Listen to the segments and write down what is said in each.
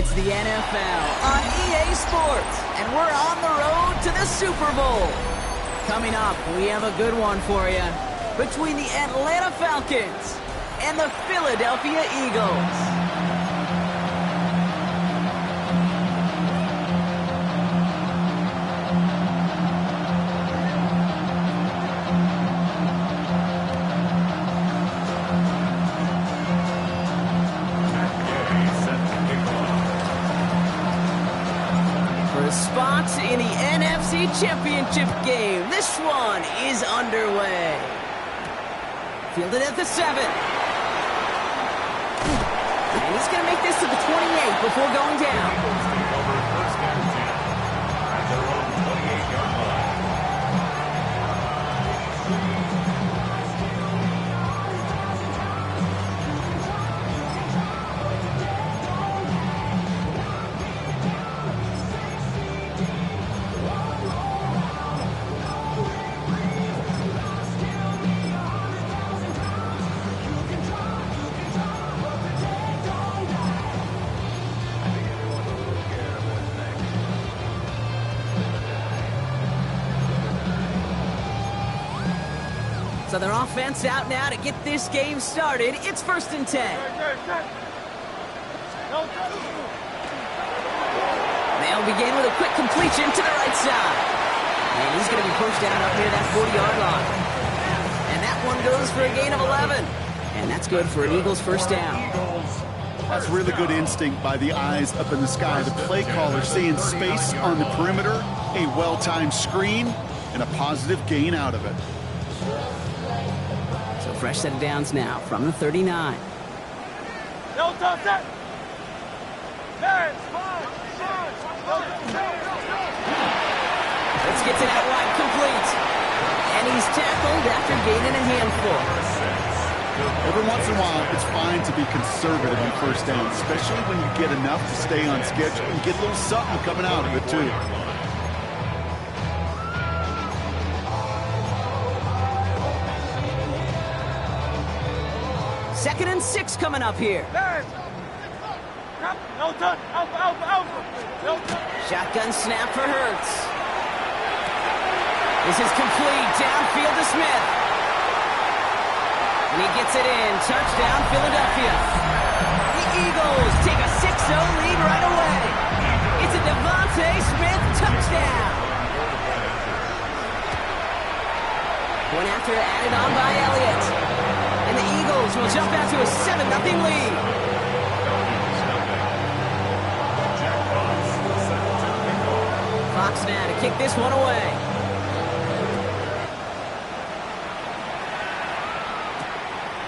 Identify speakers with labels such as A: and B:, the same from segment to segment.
A: It's the NFL on EA Sports, and we're on the road to the Super Bowl. Coming up, we have a good one for you between the Atlanta Falcons and the Philadelphia Eagles. Spots in the NFC Championship game. This one is underway. Fielded at the 7. And he's going to make this to the 28 before going down. So their offense out now to get this game started. It's 1st and 10. They'll begin with a quick completion to the right side. And he's going to be pushed down up near that 40-yard line. And that one goes for a gain of 11. And that's good for an Eagles first down.
B: That's really good instinct by the eyes up in the sky. The play caller seeing space on the perimeter, a well-timed screen, and a positive gain out of it.
A: So fresh set of downs now from the 39. Let's get to that wide complete. And he's tackled after gaining a handful.
B: Every once in a while, it's fine to be conservative in first down, especially when you get enough to stay on schedule and get a little something coming out of it, too.
A: 2nd and 6 coming up here. Shotgun snap for Hurts. This is complete. Downfield to Smith. And he gets it in. Touchdown, Philadelphia. The Eagles take a 6-0 lead right away. It's a Devontae Smith touchdown. One after added on by Elliott. And the Eagles will jump out to a 7-0 lead. Fox now to kick this one away.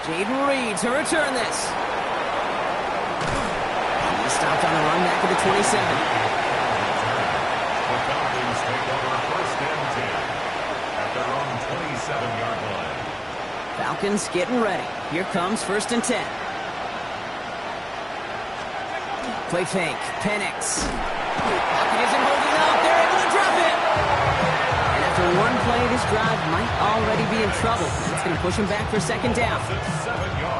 A: Jaden Reed to return this. And he stopped on the run back at the 27.
C: The Falcons take over 1st and 10 at their own 27-yard line.
A: Falcons getting ready. Here comes 1st and 10. Play fake. Penix. Falcon isn't holding up. They're able to drop it. And after one play, this drive might already be in trouble. It's going to push him back for 2nd down.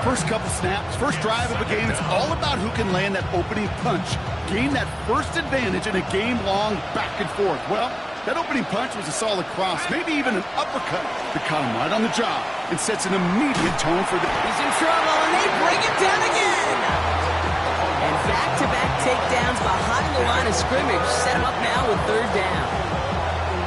B: First couple snaps, first drive of a game, it's all about who can land that opening punch. Gain that first advantage in a game-long back and forth. Well, that opening punch was a solid cross, maybe even an uppercut that caught him right on the job and sets an immediate tone for the...
A: He's in trouble, and they bring it down again. And back-to-back takedowns behind the line of scrimmage set him up now with 3rd down.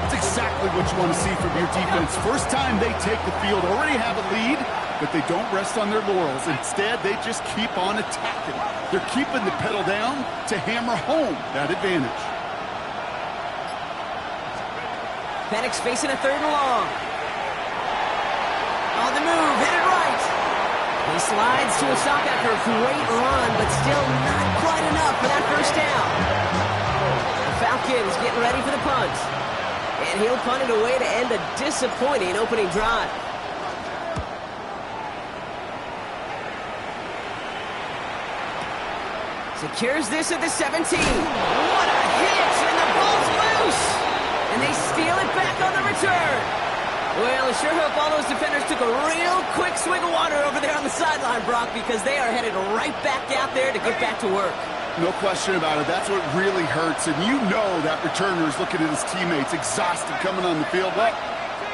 B: That's exactly what you want to see from your defense. First time they take the field, already have a lead, but they don't rest on their laurels. Instead, they just keep on attacking. They're keeping the pedal down to hammer home that advantage.
A: Penix facing a 3rd and long. On the move, headed right. He slides to a stop after a great run, but still not quite enough for that 1st down. The Falcons getting ready for the punt. And he'll punt it away to end a disappointing opening drive. Secures this at the 17. What a hit, and the ball's loose. And they steal it back on the return. Well, I sure hope all those defenders took a real quick swig of water over there on the sideline, Brock, because they are headed right back out there to get back to work.
B: No question about it. That's what really hurts. And you know that returner is looking at his teammates, exhausted coming on the field. But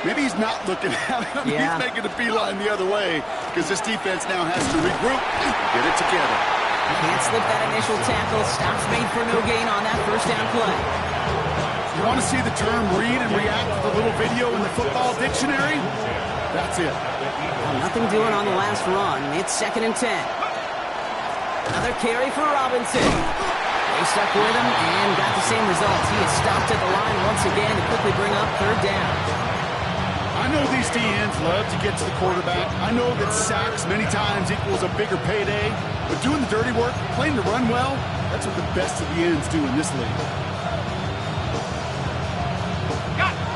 B: maybe he's not looking at him. Yeah. He's making a beeline the other way because this defense now has to regroup and get it together.
A: Can't slip that initial tackle. Stops made for no gain on that first down play.
B: You want to see the term read and react with a little video in the football dictionary? That's it.
A: Well, nothing doing on the last run. It's 2nd and 10. Another carry for Robinson. They stuck with him and got the same results. He is stopped at the line once again to quickly bring up 3rd down.
B: I know these DNs love to get to the quarterback. I know that sacks many times equals a bigger payday. But doing the dirty work, playing to run well, that's what the best of the ends do in this league.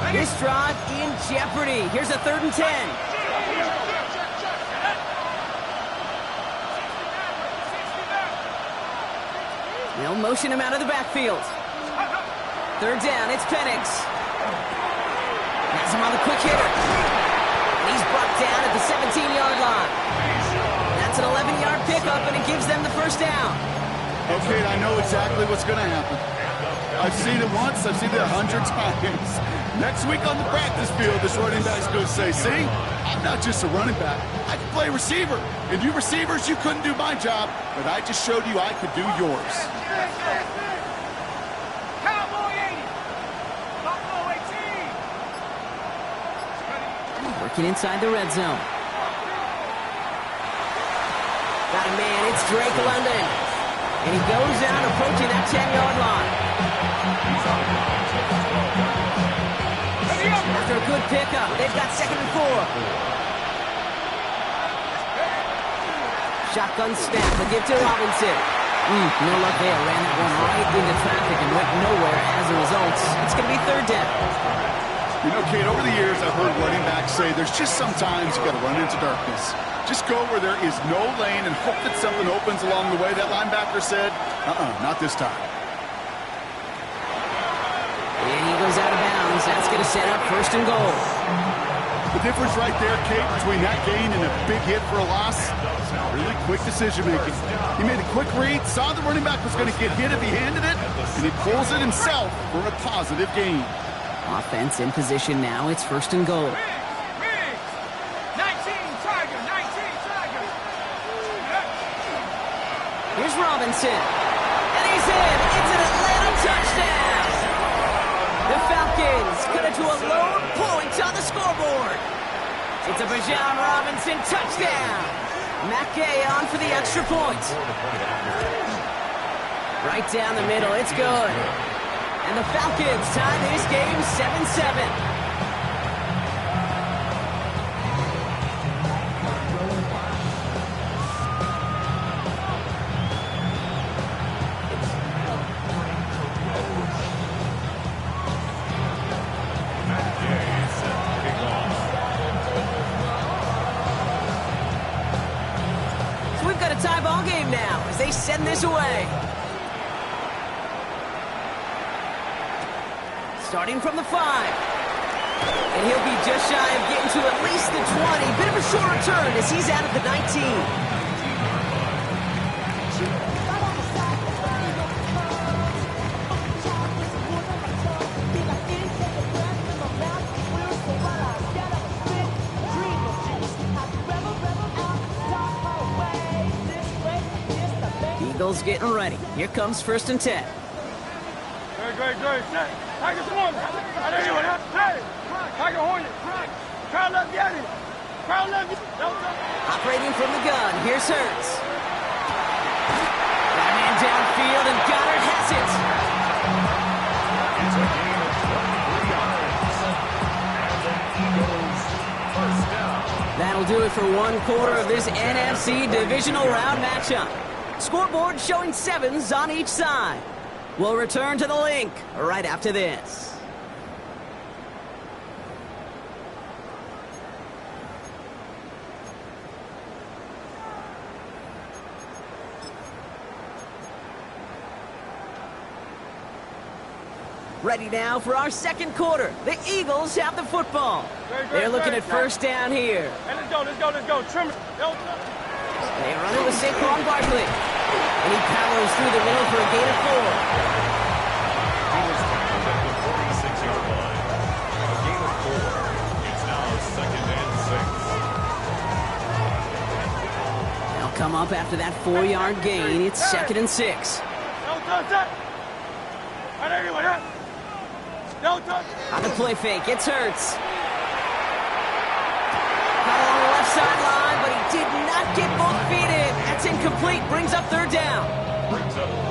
A: This drive in jeopardy. Here's a 3rd and 10. They'll motion him out of the backfield. 3rd down, it's Penix. Has him on the quick hitter. And he's brought down at the 17-yard line. That's an 11-yard pickup, and it gives them the 1st down.
B: Okay, I know exactly what's going to happen. I've seen it once, I've seen it 100 times. Next week on the practice field, this running back's going to say, see, I'm not just a running back. I can play receiver. And you receivers, you couldn't do my job, but I just showed you I could do yours.
A: Working inside the red zone. Got a man, it's Drake London. And he goes out approaching that 10-yard line. After a good pickup, they've got 2nd and 4. Shotgun snap, they give to Robinson. No luck there, ran that one right into traffic and went nowhere as a result. It's going to be 3rd down.
B: You know, Kate, over the years, I've heard running backs say there's just sometimes you got to run into darkness. Just go where there is no lane and hope that something opens along the way. That linebacker said, not this time.
A: And he goes out of bounds. That's going to set up 1st and goal.
B: The difference right there, Kate, between that gain and a big hit for a loss, really quick decision-making. He made a quick read, saw the running back was going to get hit if he handed it, and he pulls it himself for a positive gain.
A: Offense in position now. It's 1st and goal.
D: 19 Tiger.
A: Here's Robinson. And he's in. It's an Atlanta touchdown. The Falcons cut it to a lone point on the scoreboard. It's a Bijan Robinson touchdown. Matt Gay on for the extra point. Right down the middle. It's good. And the Falcons tie this game 7-7. So we've got a tie ball game now as they send this away. Starting from the 5. And he'll be just shy of getting to at least the 20. Bit of a short return as he's out of the 19. Eagles getting ready. Here comes 1st and 10.
D: Great. Tiger Swarm. I know you want to play. Tiger Hornet. Crowd love Yeti. Crowd love Yeti.
A: Operating from the gun. Here's Hurts. Got a man downfield, and Goddard has it.
C: It's a gain of 23 yards. And the Eagles' 1st down.
A: That'll do it for 1/4 of this NFC divisional round matchup. Scoreboard showing 7s on each side. We'll return to the link right after this. Ready now for our 2nd quarter. The Eagles have the football. They're looking at 1st down here.
D: Hey, let's go. Trim it.
A: They run it with Saquon Barkley. And he powers through the middle for a gain of 4.
C: He was tackled at the 46-yard line. A gain of 4. It's now 2nd and 6.
A: They'll come up after that 4-yard gain. It's 2nd and 6. On the play fake, it's Hurts. Got along the left sideline, but he did not get both feet in. That's incomplete. Brings up 3rd down.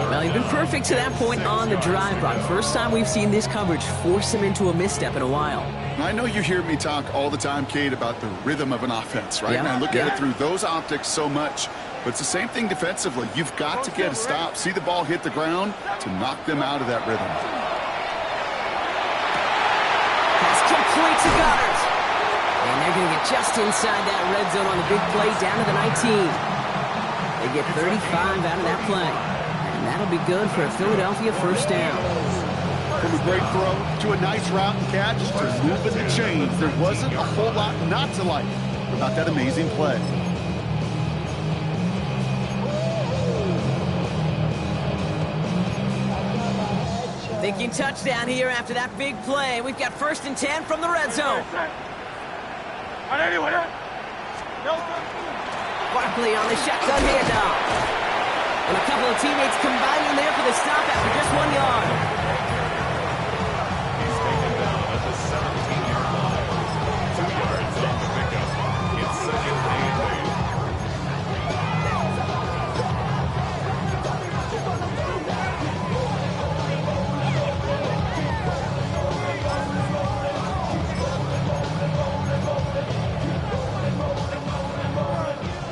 A: Well, he's been perfect to that point on the drive, Brock. First time we've seen this coverage force him into a misstep in a while.
B: I know you hear me talk all the time, Kate, about the rhythm of an offense, right?
A: Yeah,
B: And I look at it through those optics so much. But it's the same thing defensively. You've got to get a stop, see the ball hit the ground to knock them out of that rhythm.
A: Pass complete to Goddard. And they're going to get just inside that red zone on the big play down to the 19. They get 35 out of that play. And that'll be good for a Philadelphia 1st down.
B: From a great throw to a nice route and catch to moving the chains, there wasn't a whole lot not to like about that amazing play.
A: Thinking touchdown here after that big play. We've got 1st and 10 from the red zone. Barkley on the shotgun handoff. And a couple of teammates combining there for the stop after just 1 yard.
C: He's taken down at the 17-yard line. 2 yards on the pickup. It's 2nd and 8.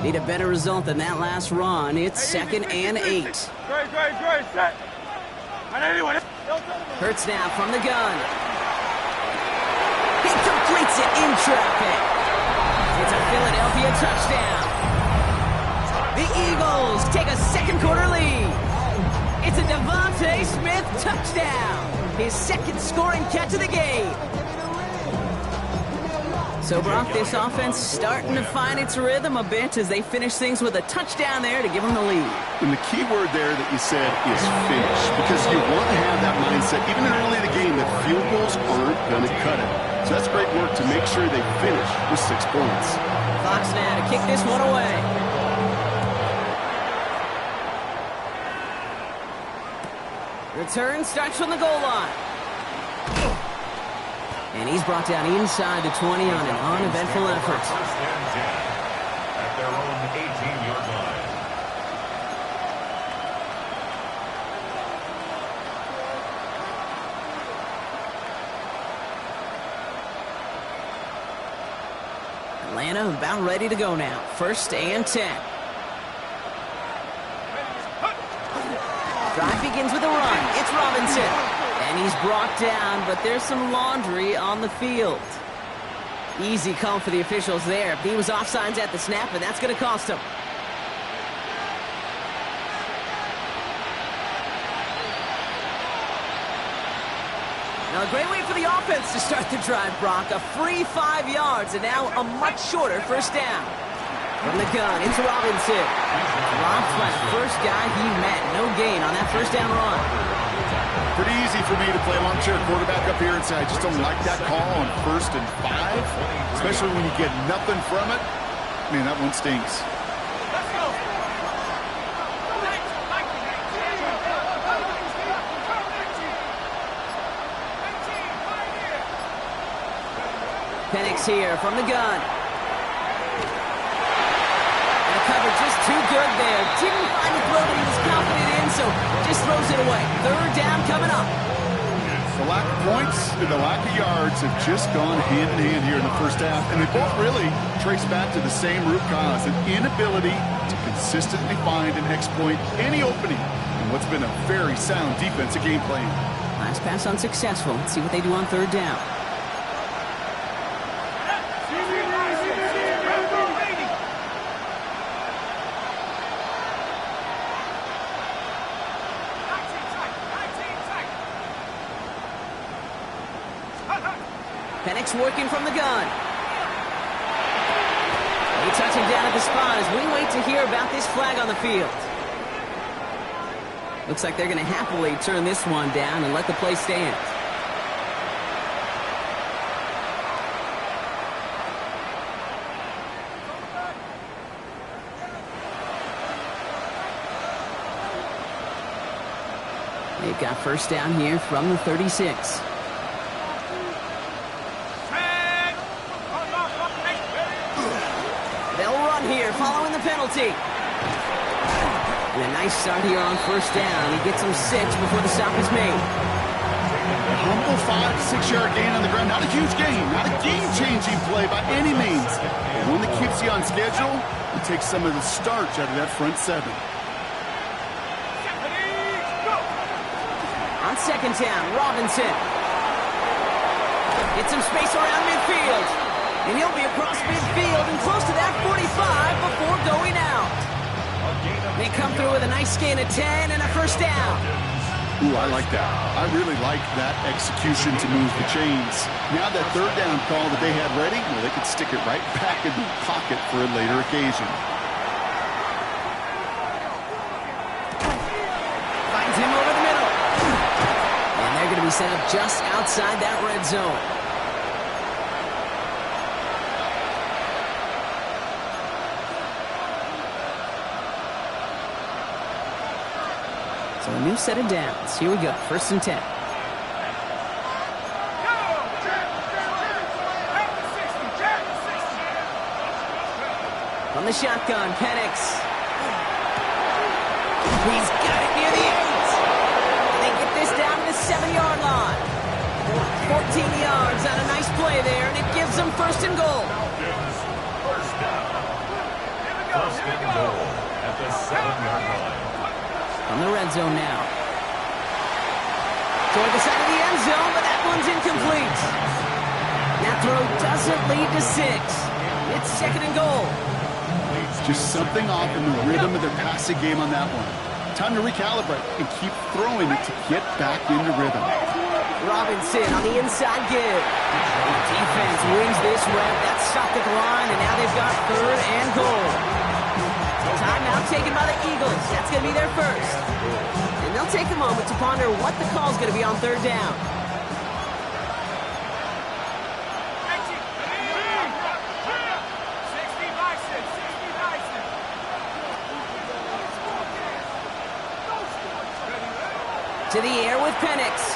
A: Need a better result than that last run. It's 2nd and 8. Hurts now from the gun. He completes it in traffic. It's a Philadelphia touchdown. The Eagles take a second-quarter lead. It's a Devontae Smith touchdown. His 2nd scoring catch of the game. So, Brock, this offense starting to find its rhythm a bit as they finish things with a touchdown there to give them the lead.
B: And the key word there that you said is finish, because you want to have that mindset, even early in the game, that field goals aren't going to cut it. So that's great work to make sure they finish with 6 points.
A: Fox now to kick this one away. Return starts from the goal line. And he's brought down inside the 20 on an uneventful effort.
C: 1st and 10 at their own 18-yard line.
A: Atlanta about ready to go now. 1st and 10. Drive begins with a run. It's Robinson. And he's brought down, but there's some laundry on the field. Easy call for the officials there. He was offsides at the snap, and that's going to cost him. Now, a great way for the offense to start the drive, Brock. A free 5 yards, and now a much shorter 1st down. From the gun, it's Robinson. Dropped by the first guy he met. No gain on that 1st down run.
B: Pretty easy for me to play armchair quarterback up here and say I just don't like that call on 1st and 5, especially when you get nothing from it. Man, that one stinks.
A: Penix here from the gun. And the cover just too good there. Didn't find the throw that he was confident in, so just throws it away. 3rd down coming up.
B: The lack of points and the lack of yards have just gone hand in hand here in the 1st half, and they both really trace back to the same root cause, an inability to consistently find and exploit any opening in what's been a very sound defensive game plan.
A: Last pass unsuccessful. Let's see what they do on 3rd down. Penix working from the gun. He touches down at the spot as we wait to hear about this flag on the field. Looks like they're going to happily turn this one down and let the play stand. They've got first down here from the 36. They'll run here following the penalty. And a nice start here on first down. He gets them 6 before the stop is made.
B: A humble 5-6 yard gain on the ground. Not a huge gain, not a game-changing play by any means. But one that keeps you on schedule and takes some of the starch out of that front 7.
A: On second down, Robinson. Gets some space around midfield. And he'll be across midfield and close to that 45 before going out. They come through with a nice gain of 10 and a first down.
B: Ooh, I like that. I really like that execution to move the chains. Now that third down call that they had ready, well, they could stick it right back in the pocket for a later occasion.
A: Finds him over the middle. And they're going to be set up just outside that red zone. So a new set of downs. Here we go. First and 10. From the shotgun, Penix. He's got it near the 8. They get this down to the 7-yard line. 14 yards on a nice play there, and it gives them first and goal.
C: First down. First and goal at the 7-yard line.
A: On the red zone now. Toward the side of the end zone, but that one's incomplete. That throw doesn't lead to 6. It's second and goal.
B: Just something off in the rhythm of their passing game on that one. Time to recalibrate and keep throwing it to get back into rhythm.
A: Robinson on the inside give. The defense wins this rep. That's stopped at the line, and now they've got third and goal. Timeout taken by the Eagles. That's going to be their first. And they'll take a moment to ponder what the call's going to be on third down. To the air with Penix.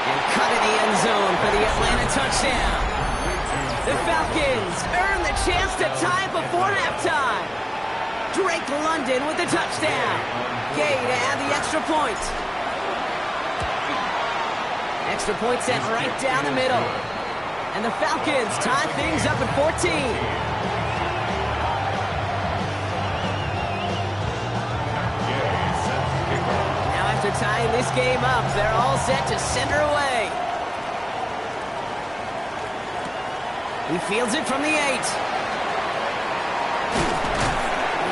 A: And cut in the end zone for the Atlanta touchdown. The Falcons earn the chance to tie before halftime. Drake London with the touchdown. Gay to add the extra point. Extra point sent right down the middle. And the Falcons tie things up at 14. After tying this game up, they're all set to send her away. He fields it from the 8.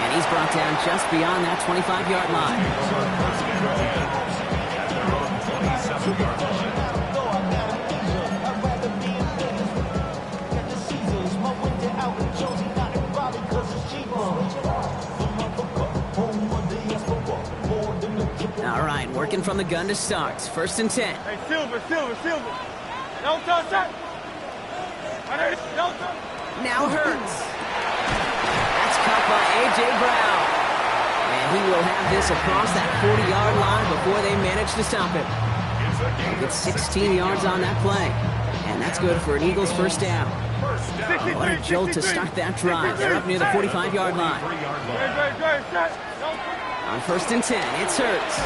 A: And he's brought down just beyond that 25-yard line. All right, working from the gun to start. First and 10.
D: Hey, Silver. Don't touch that. Don't touch.
A: Now Hurts. That's caught by A.J. Brown. And he will have this across that 40-yard line before they manage to stop him. He'll get 16 yards on that play. And that's good for an Eagles first down. What a jolt to start that drive. They're up near the 45-yard line. On first and 10, it's Hurts.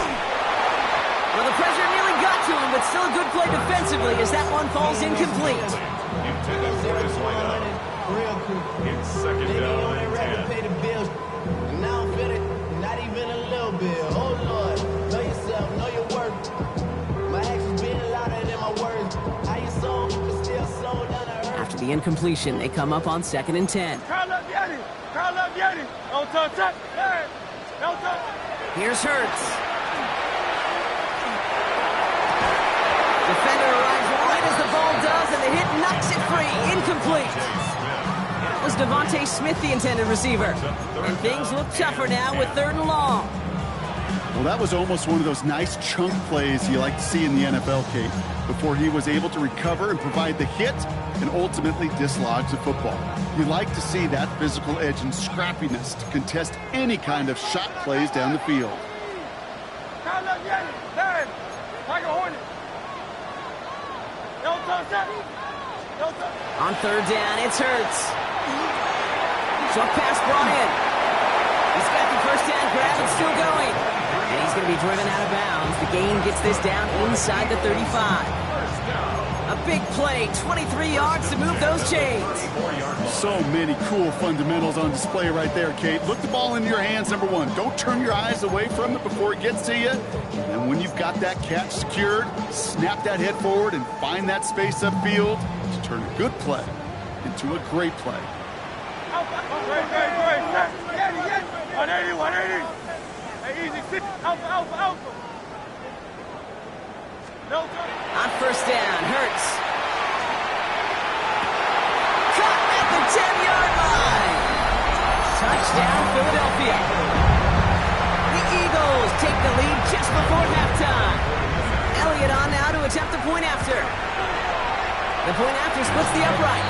A: Well, the pressure nearly got to him, but still a good play defensively as that one falls incomplete.
C: Intended for this way down. It's second down and 10.
E: Pay the bills. And I don't feel it, not even a little bit. Oh, Lord, know yourself, know your worth. My actions being louder than my words. How you sold, but still sold on the earth.
A: After the incompletion, they come up on second and 10.
D: Carl up Yeti. Don't touch that. Hey, don't touch.
A: Here's Hurts. Defender arrives right as the ball does, and the hit knocks it free. Incomplete. That was Devontae Smith, the intended receiver. And things look tougher now with third and long.
B: Well, that was almost one of those nice chunk plays you like to see in the NFL, Kate, before he was able to recover and provide the hit and ultimately dislodge the football. You like to see that physical edge and scrappiness to contest any kind of shot plays down the field.
A: On third down, it's Hurts. Short pass brought in. He's got the first down grab and still going. And he's going to be driven out of bounds. The gain gets this down inside the 35. A big play, 23 yards to move those chains.
B: So many cool fundamentals on display right there, Kate. Look the ball into your hands, number one. Don't turn your eyes away from it before it gets to you. And when you've got that catch secured, snap that head forward and find that space upfield to turn a good play into a great play.
D: 180. Hey, easy, sit. Alpha. No,
A: on first down, Hurts. Caught at the 10-yard line. Touchdown, Philadelphia. The Eagles take the lead just before halftime. Elliott on now to attempt the point after. The point after splits the upright.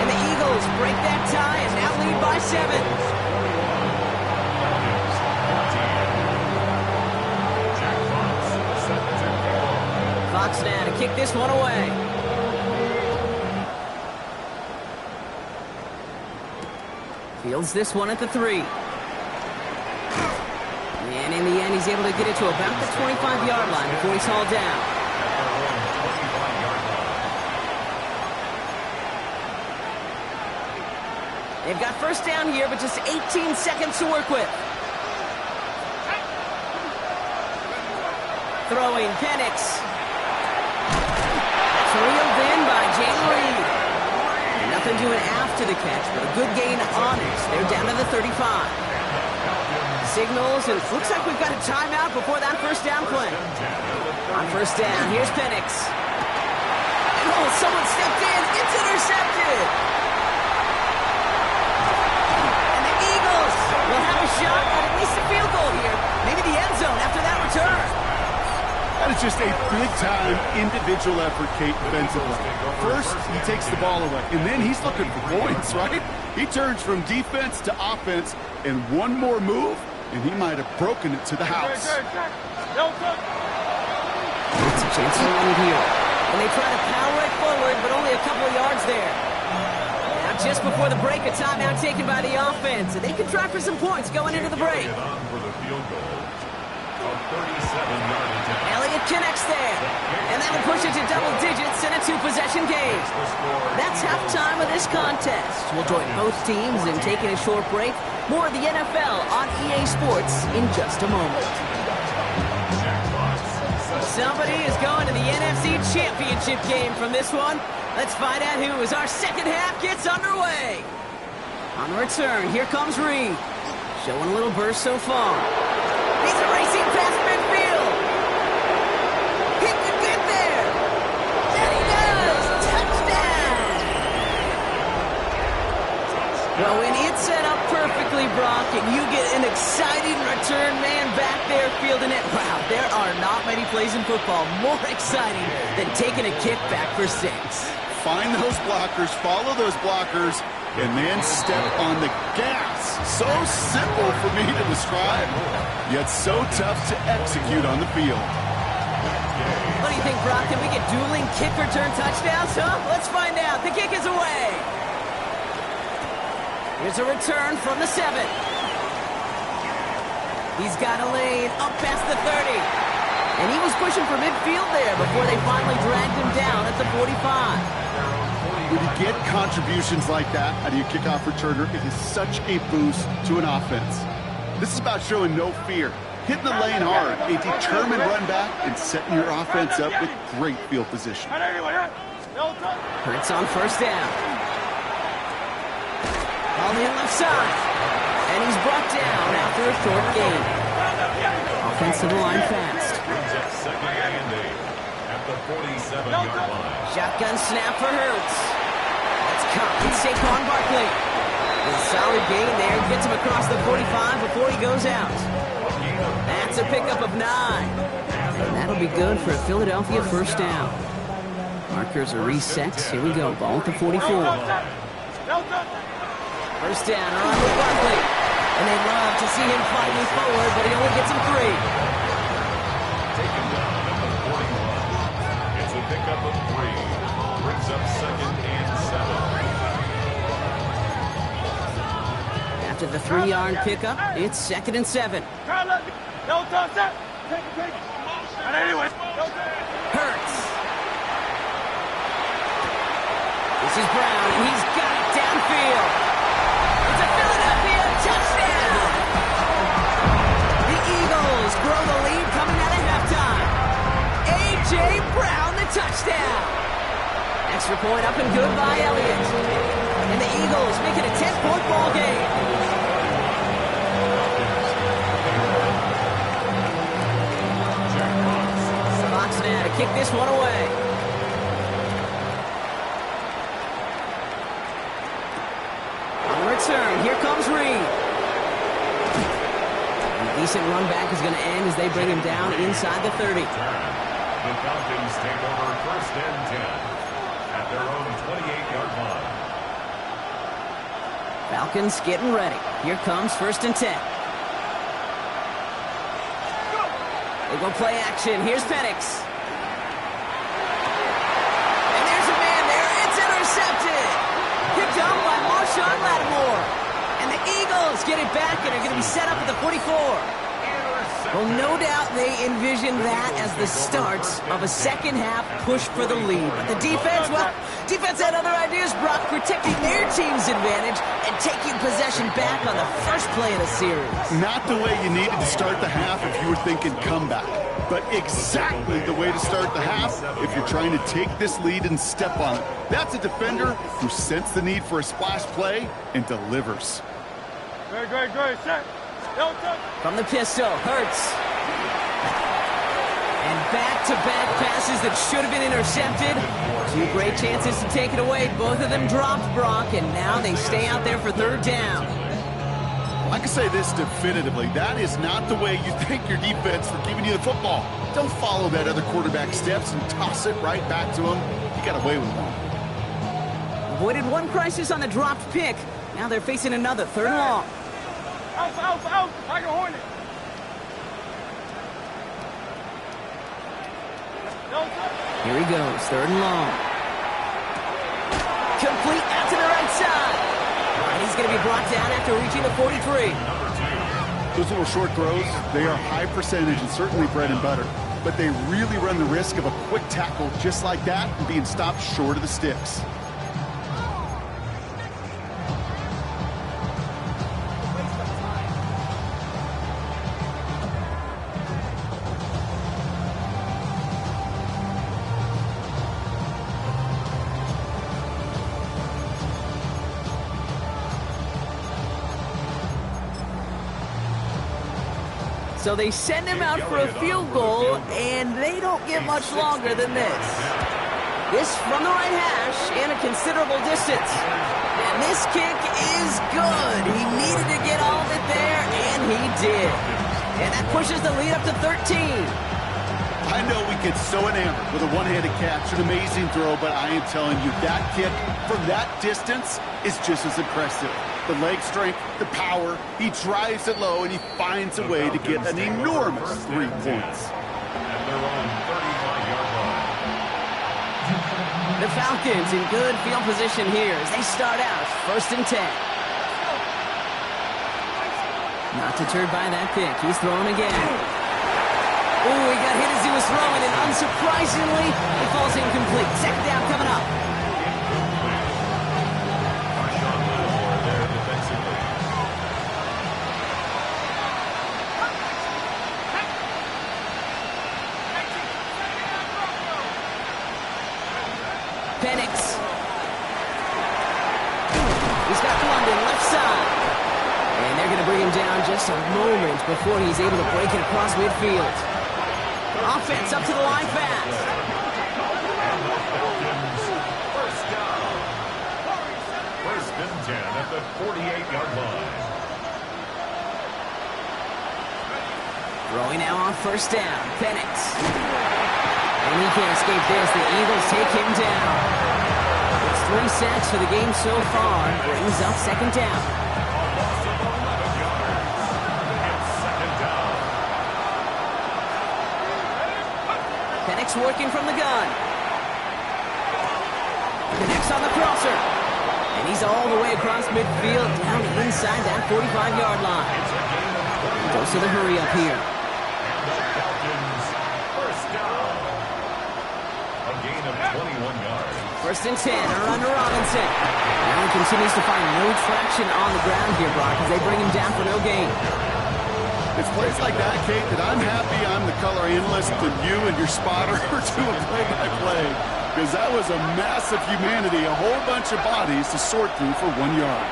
A: And the Eagles break that tie and now lead by 7. Fox now to kick this one away. Fields this one at the 3. And in the end, he's able to get it to about the 25-yard line before he's hauled down. They've got first down here, but just 18 seconds to work with. Throwing, Penix. Reeled in by Jane Reed. Nothing doing after the catch, but a good gain on it. They're down to the 35. Signals, and looks like we've got a timeout before that first down play. On first down, here's Penix. Oh, someone stepped in. It's intercepted. And the Eagles will have a shot at least a field goal here. Maybe the end zone after that return.
B: That is just a big-time individual effort, Kate, defensively. First, he takes the ball away, and then he's looking for points, right? He turns from defense to offense, and one more move, and he might have broken it to the house.
A: It's a chance to run it here. And they try to power it forward, but only a couple of yards there. Now, just before the break, a timeout taken by the offense, and they can try for some points going into the break. Elliott connects there, and that'll push it to double digits in a 2-possession game. That's halftime of this contest. We'll join both teams in taking a short break. More of the NFL on EA Sports in just a moment. Somebody is going to the NFC Championship game from this one. Let's find out who as our second half gets underway. On the return, here comes Reed. Showing a little burst so far. He's racing past midfield. He can get there. And he does. Touchdown. Well, when it's set up perfectly, Brock, and you get an exciting return man back there fielding it, wow, there are not many plays in football more exciting than taking a kick back for 6.
B: Find those blockers, follow those blockers, and then step on the gas. So simple for me to describe, yet so tough to execute on the field.
A: What do you think, Brock? Can we get dueling kick return touchdowns, huh? Let's find out. The kick is away. Here's a return from the 7. He's got a lane up past the 30. And he was pushing for midfield there before they finally dragged him down at the 45.
B: When you get contributions like that out of your kickoff returner, it is such a boost to an offense. This is about showing no fear, hitting the lane hard, a determined run back, and setting your offense up with great field position.
A: Hurts on first down. On the left side. And he's brought down after a short gain. Offensive line fast.
C: Second and 8 at the 47-yard line.
A: Shotgun snap for Hurts. It's Saquon Barkley. A solid gain there. Gets him across the 45 before he goes out. That's That's a pickup of 9. And that'll be good for a Philadelphia first down. Markers are reset. Here we go. Ball at the 44. First down, on with Barkley. And they love to see him fighting forward, but he only gets him 3.
C: Taken down at the 41. It's a pickup of 3. Brings up 2nd and 7.
A: After the 3-yard pickup, it's 2nd and 7. Hurts. This is Brown, and he's got it downfield. It's a Philadelphia touchdown! The Eagles grow the lead coming out of halftime. A.J. Brown, the touchdown. Extra point up and good by Elliott. And the Eagles make it a 10-point ball game. Fox now to kick this one away. On the return, here comes Reed. A decent run back is going to end as they bring him down inside the 30.
C: The Falcons take over 1st and 10 at their own 28-yard line.
A: Falcons getting ready. Here comes 1st and 10. They go play action. Here's Penix. And there's a man there. It's intercepted. Picked up by Marshawn Lattimore. And the Eagles get it back and are going to be set up at the 44. Well, no doubt they envision that as the start of a second-half push for the lead. But the defense, well, defense had other ideas, Brock, protecting their team's advantage and taking possession back on the first play of the series.
B: Not the way you needed to start the half if you were thinking comeback, but exactly the way to start the half if you're trying to take this lead and step on it. That's a defender who sensed the need for a splash play and delivers.
D: Great. Set.
A: From the pistol, Hurts. And back-to-back passes that should have been intercepted. 2 great chances to take it away. Both of them dropped, Brock, and now they stay out there for 3rd down.
B: I can say this definitively. That is not the way you thank your defense for giving you the football. Don't follow that other quarterback steps and toss it right back to him. You got away with one.
A: Avoided one crisis on the dropped pick. Now they're facing another 3rd and long.
D: Out. I can horn it.
A: Here he goes, 3rd and long. Complete out to the right side. And he's going to be brought down after reaching the 43.
B: Those little short throws, they are high percentage and certainly bread and butter. But they really run the risk of a quick tackle just like that and being stopped short of the sticks.
A: So they send him out for a field goal, and they don't get much longer than this. This from the right hash and a considerable distance. And this kick is good. He needed to get all of it there, and he did. And that pushes the lead up to 13.
B: I know we get so enamored with a one-handed catch, an amazing throw, but I am telling you, that kick from that distance is just as impressive. The leg strength, the power, he drives it low, and he finds a way to get an enormous 3 points.
C: And they're on 35-yard line.
A: The Falcons in good field position here as they start out 1st and 10. Not deterred by that pick. He's throwing again. Oh, he got hit as he was throwing, and unsurprisingly, it falls incomplete. 2nd down coming up.
C: Marshawn Lattimore there defensively.
A: Penix. He's got London left side. And they're going to bring him down just a moment before he's able to break it across midfield. Offense up to the line fast.
C: First down. 1st and 10 at the 48-yard line.
A: Throwing now on first down. Penix. And he can't escape this. The Eagles take him down. It's 3 sacks for the game so far. Brings up second down. Penix working from the gun. Connects on the crosser. And he's all the way across midfield, down inside that 45-yard line. Goes to the hurry up here.
C: First down. A gain of 21 yards.
A: First and 10, or under Robinson. Allen continues to find no traction on the ground here, Brock, as they bring him down for no gain.
B: It's plays like that, Kate, that I'm happy I'm the color analyst and you and your spotter are doing play-by-play. Because that was a massive humanity, a whole bunch of bodies to sort through for 1 yard.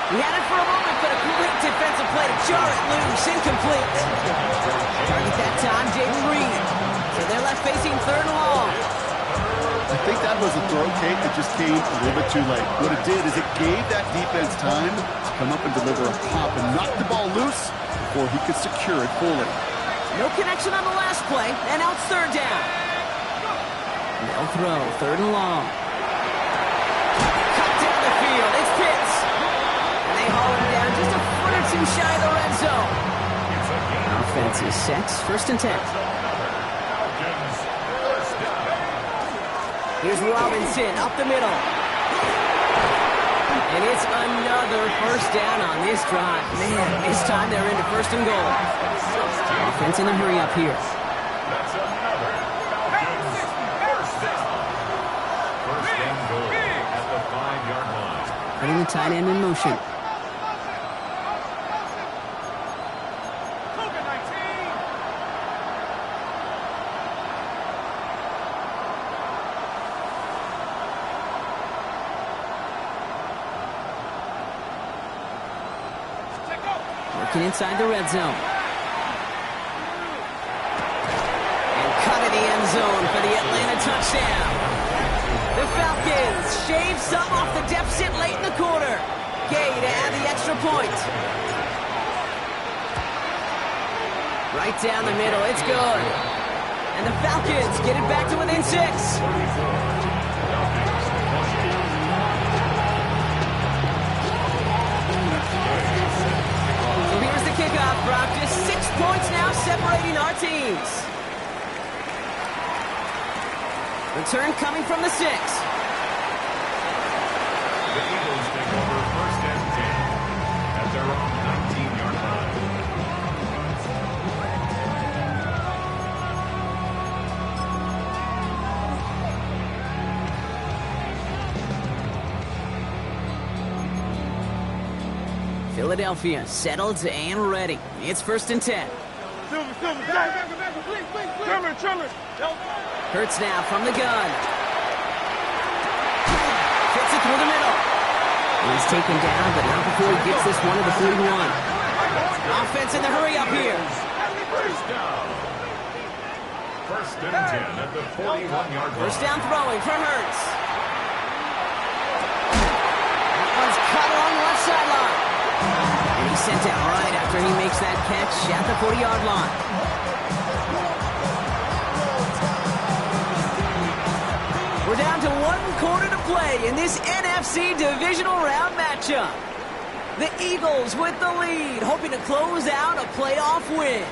A: He had it for a moment, but a great defensive play to jar it loose. Incomplete. Target that time, Jaden Reed. So they're left facing third and long.
B: I think that was a throw, Kate, that just came a little bit too late. What it did is it gave that defense time to come up and deliver a pop and knock the ball loose before he could secure it fully.
A: No connection on the last play, and now it's third down. They'll throw, third and long. Cut down the field, it's Pitts. And they haul him down just a foot or two shy of the red zone. Offense is set, first and 10. Here's Robinson up the middle. And it's another first down on this drive. Man, this time they're into first and goal. Offense in a hurry up here.
C: That's another Falcons first down. First and goal at the 5-yard line.
A: Putting the tight end in motion. Working inside the red zone. And cut in the end zone for the Atlanta touchdown. The Falcons shave some off the deficit late in the quarter. Gay to add the extra point. Right down the middle, it's good. And the Falcons get it back to within 6. Kickoff, Brock. Just 6 points now separating our teams. Return coming from the 6.
C: The Eagles take over first and 10 at their own 19-yard line.
A: Philadelphia settled and ready. It's first and 10. Hurts now from the gun. Fits it through the middle. He's taken down, but not before he gets this one to the 41. Offense in the hurry up here.
C: First down. First and 10 at the 41-yard line.
A: First down throwing for Hurts. That one's cut along the left sideline. And he's sent out right after he makes that catch at the 40-yard line. We're down to 1 quarter to play in this NFC divisional round matchup. The Eagles with the lead, hoping to close out a playoff win.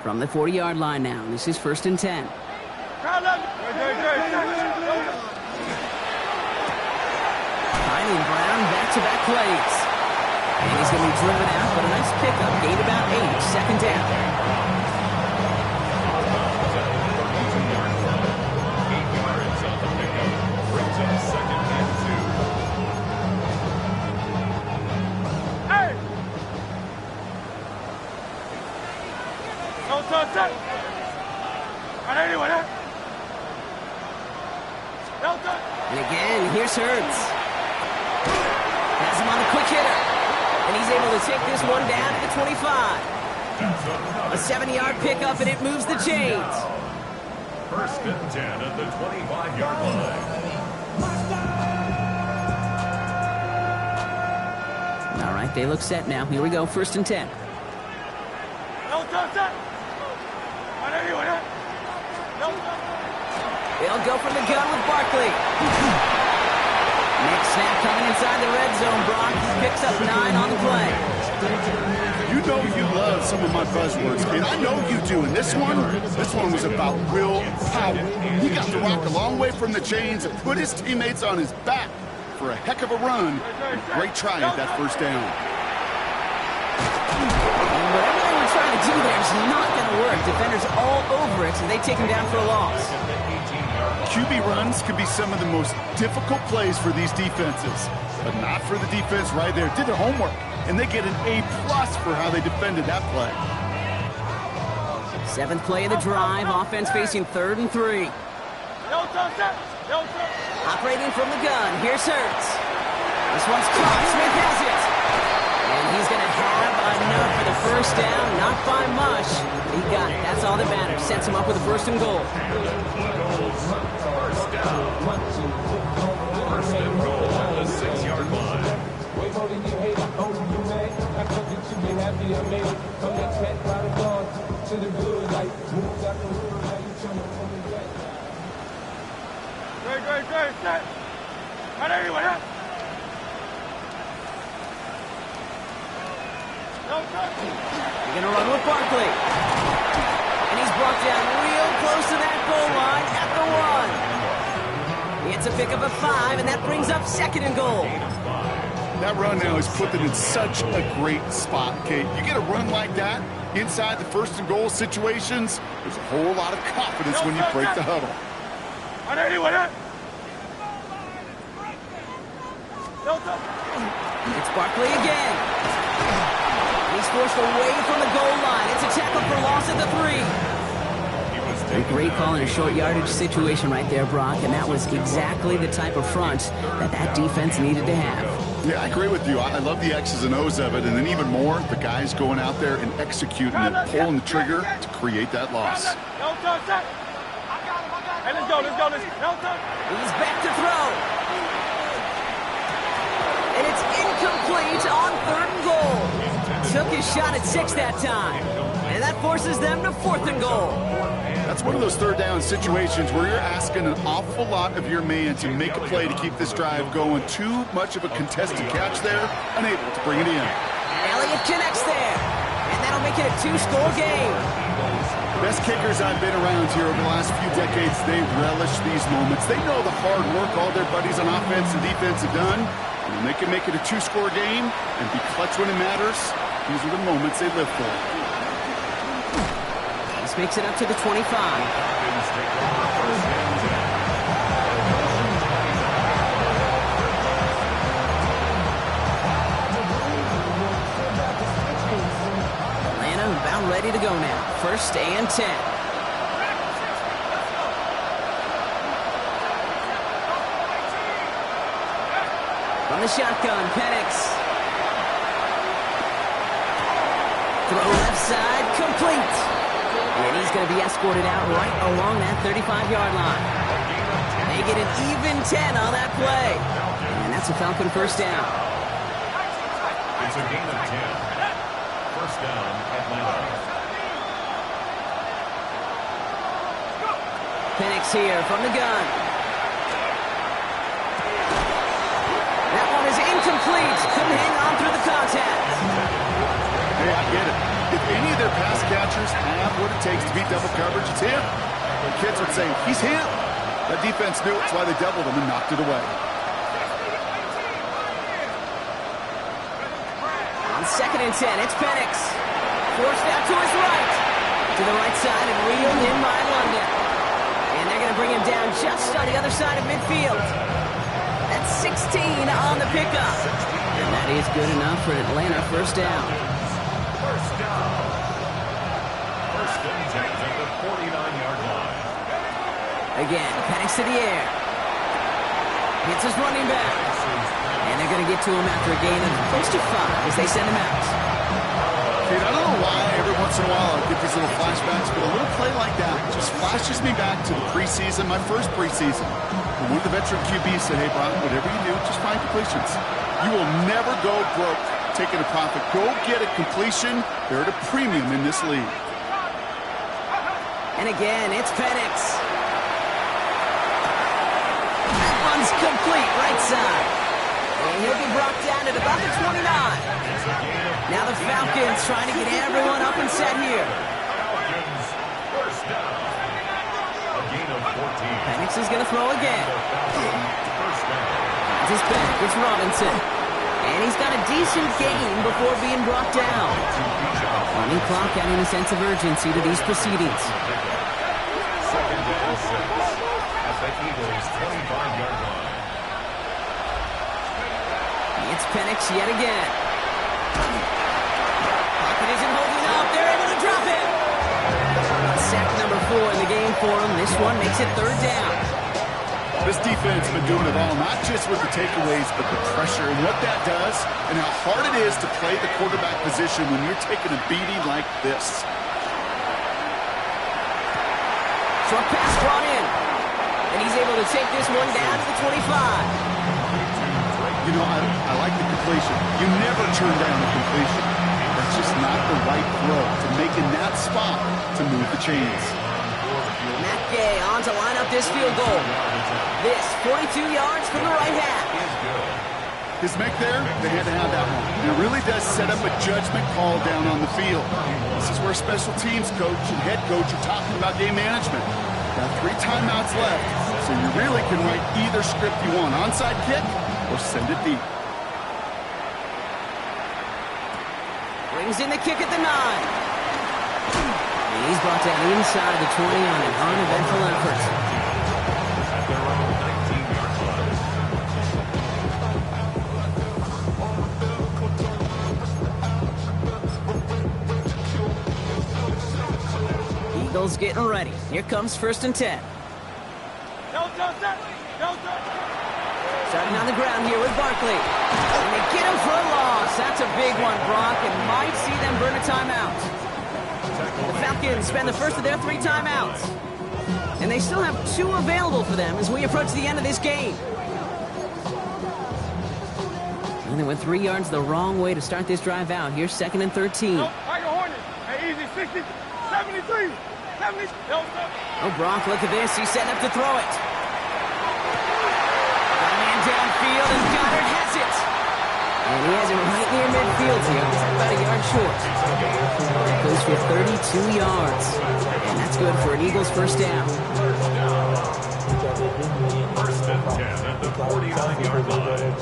A: From the 40-yard line now, this is first and 10. Finding Brown back-to-back plays. And he's going to be driven out, but a nice pickup. Gained about 8, second down.
C: 8 yards on the pickup. Brings up second and 2.
D: Hey! Don't touch that!
A: And again, here's Hurts. Has him on the quick hitter. And he's able to take this one down to the 25.
C: That's
A: A 7-yard pickup, and it moves the chains.
C: First and 10 at the 25-yard line.
A: All right, they look set now. Here we go, first and 10. They'll go from the gun with Barkley. Next snap coming inside the red zone. Brock picks up 9 on the play.
B: You know you love some of my buzzwords, and I know you do. And this one was about will power. He got the rock a long way from the chains and put his teammates on his back for a heck of a run. Great try at that first down.
A: And whatever they were trying to do there is not going to work. Defenders all over it, so they take him down for a loss.
B: QB runs can be some of the most difficult plays for these defenses, but not for the defense right there. Did their homework, and they get an A+ for how they defended that play.
A: 7th play of the drive. Offense facing 3rd and 3. Operating from the gun. Here's Hurts. This one's caught. Smith has it. And he's going to have enough for the first down. Not by much. He got it. That's all that matters. Sets him up with a 1st and goal.
C: First and goal at the 6-yard line.
D: Great. Set.
A: They're going to run with Barkley. And he's brought down real close to that goal line at the 1. It's a pickup of 5, and that brings up 2nd and goal.
B: That run now has put them in such a great spot, Kate. You get a run like that inside the 1st and goal situations, there's a whole lot of confidence when you break the huddle.
A: It's Barkley again. He's forced away from the goal line. It's a tackle for loss at the 3. A great call in a short yardage situation right there, Brock, and that was exactly the type of front that defense needed to have.
B: Yeah, I agree with you. I love the X's and O's of it, and then even more, the guys going out there and executing it, pulling the trigger to create that loss.
D: Hey, let's go.
A: He's back to throw. And it's incomplete on 3rd and goal. Took his shot at 6 that time. And that forces them to 4th and goal.
B: That's one of those 3rd down situations where you're asking an awful lot of your man to make a play to keep this drive going. Too much of a contested catch there, unable to bring it in.
A: Elliott connects there. And that'll make it a 2-score game.
B: Best kickers I've been around here over the last few decades, they relish these moments. They know the hard work all their buddies on offense and defense have done. And when they can make it a 2-score game and be clutch when it matters, these are the moments they live for.
A: This makes it up to the 25. About ready to go now. 1st and 10. From the shotgun, Penix. Throw left side, complete. And he's going to be escorted out right along that 35-yard line. They get an even 10 on that play. And that's a Falcon 1st down.
C: It's a gain of 10. 1st down, Atlanta.
A: Penix here from the gun. That one is incomplete. Couldn't hang on through the contact.
B: Hey, I get it. If any of their pass catchers have what it takes to beat double coverage, it's him. The kids would say, he's him. That defense knew it. That's why they doubled him and knocked it away.
A: On 2nd and 10, it's Penix. Forced out to his right. To the right side and reeled in by London. And they're going to bring him down just on the other side of midfield. That's 16 on the pickup. And that is good enough for Atlanta 1st down.
C: 1st down. 1st and 10 at the 49-yard line.
A: Again, Penix to the air. Hits his running back. And they're going to get to him after a gain of close to 5 as they send him out.
B: Dude, I don't know why everyone once in a while I'll get these little flashbacks, but a little play like that just flashes me back to the preseason, my first preseason. And one of the veteran QBs said, hey, Brian, whatever you do, just find completions. You will never go broke taking a profit. Go get a completion. They're at a premium in this league.
A: And again, it's Penix. That one's complete, right side. And he'll be brought down at about the 29. Now the Falcons trying to get everyone up and set here.
C: Falcons, first down. A gain of 14.
A: Penix is going to throw again.
C: First down.
A: It's his back. It's Robinson. And he's got a decent gain before being brought down. Running clock adding a sense of urgency to these proceedings.
C: Second down 6 at the Eagles' 25-yard line.
A: It's Penix yet again. Pocket isn't holding up. They're able to drop it. Sack number 4 in the game for him. This one makes it third down.
B: This defense has been doing it all, not just with the takeaways, but the pressure and what that does and how hard it is to play the quarterback position when you're taking a beating like this.
A: Short pass brought in. And he's able to take this one down to the 25.
B: You know, I like the completion. You never turn down a completion. That's just not the right throw to make in that spot to move the chains.
A: Matt Gay on to line up this field goal. This 42 yards from the right half.
B: His make there, they had to have that one. And it really does set up a judgment call down on the field. This is where special teams coach and head coach are talking about game management. Got 3 timeouts left, so you really can write either script you want. Onside kick or send it deep.
A: Brings in the kick at the 9. And he's brought down inside the 20 on an uneventful effort.
C: At their own 19-yard line.
A: Eagles getting ready. Here comes 1st and 10. Starting on the ground here with Barkley. And they get him for a loss. That's a big one, Brock, and might see them burn a timeout. The Falcons spend the first of their 3 timeouts. And they still have 2 available for them as we approach the end of this game. And they went 3 yards the wrong way to start this drive out. Here's 2nd and 13.
D: Nope, Tiger Hornet. Hey, easy, 60, 73, 70. Nope.
A: Oh, Brock, look at this. He's setting up to throw it. Got a man downfield, and Goddard has it. And he has it right near midfield here. He's about a yard short. That goes for 32 yards. And that's good for an Eagles first down.
C: First and 10 at the 49-yard line.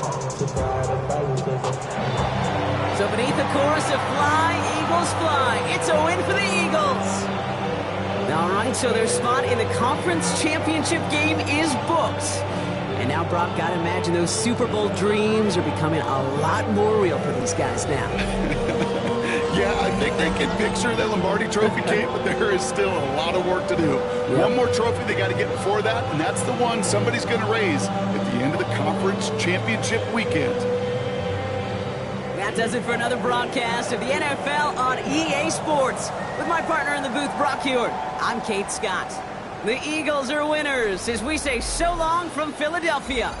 A: So beneath the chorus of Fly, Eagles Fly, it's a win for the Eagles. All right, so their spot in the conference championship game is booked. And now, Brock, gotta imagine those Super Bowl dreams are becoming a lot more real for these guys now.
B: Yeah, I think they can picture the Lombardi Trophy game, but there is still a lot of work to do.
A: Yep.
B: One more trophy they got to get before that, and that's the one somebody's going to raise at the end of the conference championship weekend.
A: That does it for another broadcast of the NFL on EA Sports. With my partner in the booth, Brock Hewitt, I'm Kate Scott. The Eagles are winners as we say so long from Philadelphia.